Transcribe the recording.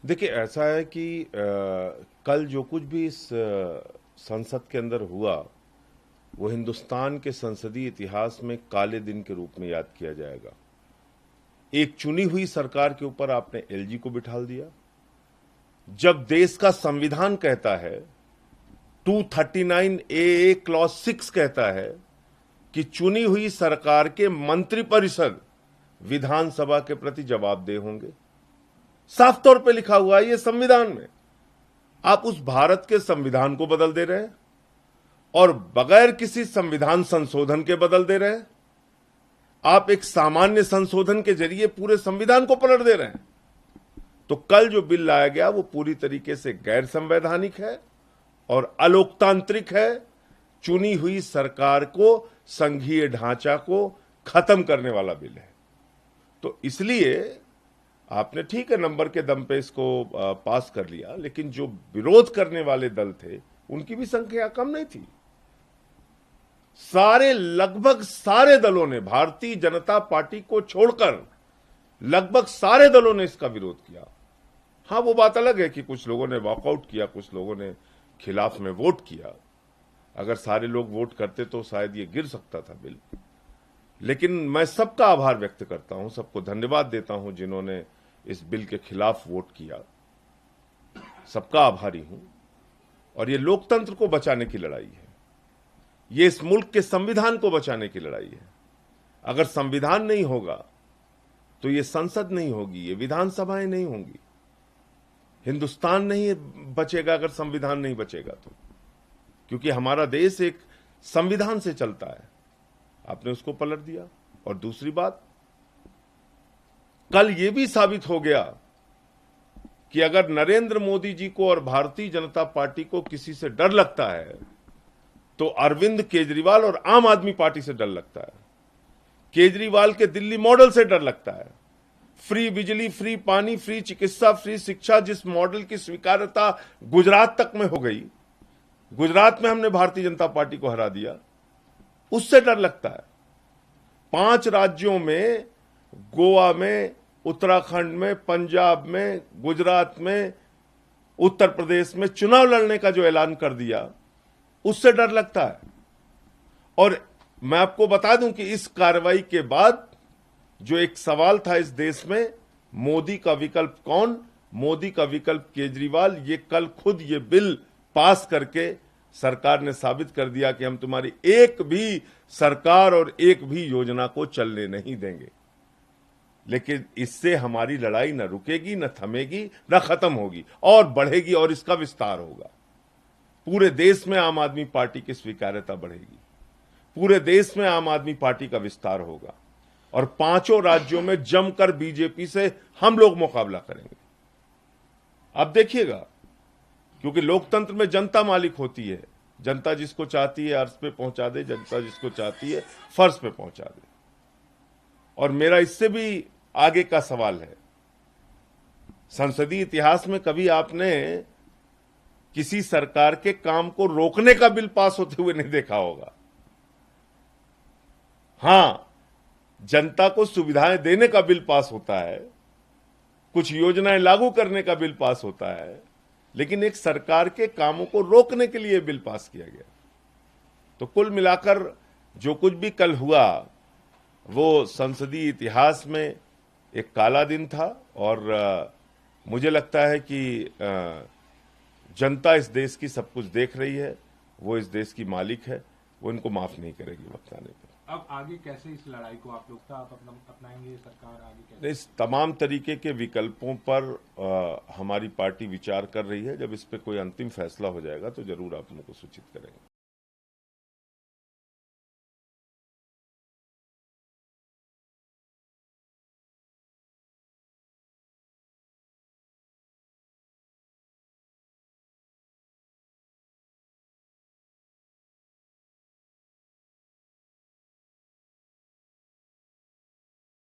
देखिए, ऐसा है कि कल जो कुछ भी इस संसद के अंदर हुआ वो हिंदुस्तान के संसदीय इतिहास में काले दिन के रूप में याद किया जाएगा। एक चुनी हुई सरकार के ऊपर आपने एलजी को बिठाल दिया। जब देश का संविधान कहता है, 239 ए क्लॉज 6 कहता है कि चुनी हुई सरकार के मंत्रिपरिषद विधानसभा के प्रति जवाबदेह होंगे। साफ तौर पे लिखा हुआ है ये संविधान में। आप उस भारत के संविधान को बदल दे रहे हैं और बगैर किसी संविधान संशोधन के बदल दे रहे हैं। आप एक सामान्य संशोधन के जरिए पूरे संविधान को पलट दे रहे हैं। तो कल जो बिल लाया गया वो पूरी तरीके से गैर संवैधानिक है और अलोकतांत्रिक है। चुनी हुई सरकार को, संघीय ढांचा को खत्म करने वाला बिल है। तो इसलिए आपने ठीक है नंबर के दम पे इसको पास कर लिया, लेकिन जो विरोध करने वाले दल थे उनकी भी संख्या कम नहीं थी। लगभग सारे दलों ने, भारतीय जनता पार्टी को छोड़कर लगभग सारे दलों ने इसका विरोध किया। हां, वो बात अलग है कि कुछ लोगों ने वॉकआउट किया, कुछ लोगों ने खिलाफ में वोट किया। अगर सारे लोग वोट करते तो शायद ये गिर सकता था बिल। लेकिन मैं सबका आभार व्यक्त करता हूं, सबको धन्यवाद देता हूं जिन्होंने इस बिल के खिलाफ वोट किया। सबका आभारी हूं। और ये लोकतंत्र को बचाने की लड़ाई है, ये इस मुल्क के संविधान को बचाने की लड़ाई है। अगर संविधान नहीं होगा तो ये संसद नहीं होगी, ये विधानसभाएं नहीं होंगी, हिंदुस्तान नहीं बचेगा अगर संविधान नहीं बचेगा तो। क्योंकि हमारा देश एक संविधान से चलता है। आपने उसको पलट दिया। और दूसरी बात, कल यह भी साबित हो गया कि अगर नरेंद्र मोदी जी को और भारतीय जनता पार्टी को किसी से डर लगता है तो अरविंद केजरीवाल और आम आदमी पार्टी से डर लगता है। केजरीवाल के दिल्ली मॉडल से डर लगता है। फ्री बिजली, फ्री पानी, फ्री चिकित्सा, फ्री शिक्षा, जिस मॉडल की स्वीकार्यता गुजरात तक में हो गई, गुजरात में हमने भारतीय जनता पार्टी को हरा दिया, उससे डर लगता है। 5 राज्यों में, गोवा में, उत्तराखंड में, पंजाब में, गुजरात में, उत्तर प्रदेश में चुनाव लड़ने का जो ऐलान कर दिया, उससे डर लगता है। और मैं आपको बता दूं कि इस कार्रवाई के बाद जो एक सवाल था इस देश में, मोदी का विकल्प कौन, मोदी का विकल्प केजरीवाल, ये कल खुद ये बिल पास करके सरकार ने साबित कर दिया कि हम तुम्हारी एक भी सरकार और एक भी योजना को चलने नहीं देंगे। लेकिन इससे हमारी लड़ाई न रुकेगी, न थमेगी, न खत्म होगी, और बढ़ेगी और इसका विस्तार होगा। पूरे देश में आम आदमी पार्टी की स्वीकार्यता बढ़ेगी, पूरे देश में आम आदमी पार्टी का विस्तार होगा और 5 राज्यों में जमकर बीजेपी से हम लोग मुकाबला करेंगे। अब देखिएगा, क्योंकि लोकतंत्र में जनता मालिक होती है। जनता जिसको चाहती है अर्श पे पहुंचा दे, जनता जिसको चाहती है फर्श पे पहुंचा दे। और मेरा इससे भी आगे का सवाल है, संसदीय इतिहास में कभी आपने किसी सरकार के काम को रोकने का बिल पास होते हुए नहीं देखा होगा। हां, जनता को सुविधाएं देने का बिल पास होता है, कुछ योजनाएं लागू करने का बिल पास होता है, लेकिन एक सरकार के कामों को रोकने के लिए बिल पास किया गया। तो कुल मिलाकर जो कुछ भी कल हुआ वो संसदीय इतिहास में एक काला दिन था। और मुझे लगता है कि जनता इस देश की सब कुछ देख रही है, वो इस देश की मालिक है, वो इनको माफ नहीं करेगी वक्त आने पर। अब आगे कैसे इस लड़ाई को आप लोग अपनाएंगे, सरकार आगे कैसे? इस तमाम तरीके के विकल्पों पर हमारी पार्टी विचार कर रही है। जब इस पे कोई अंतिम फैसला हो जाएगा तो जरूर आप लोगों को सूचित करेंगे।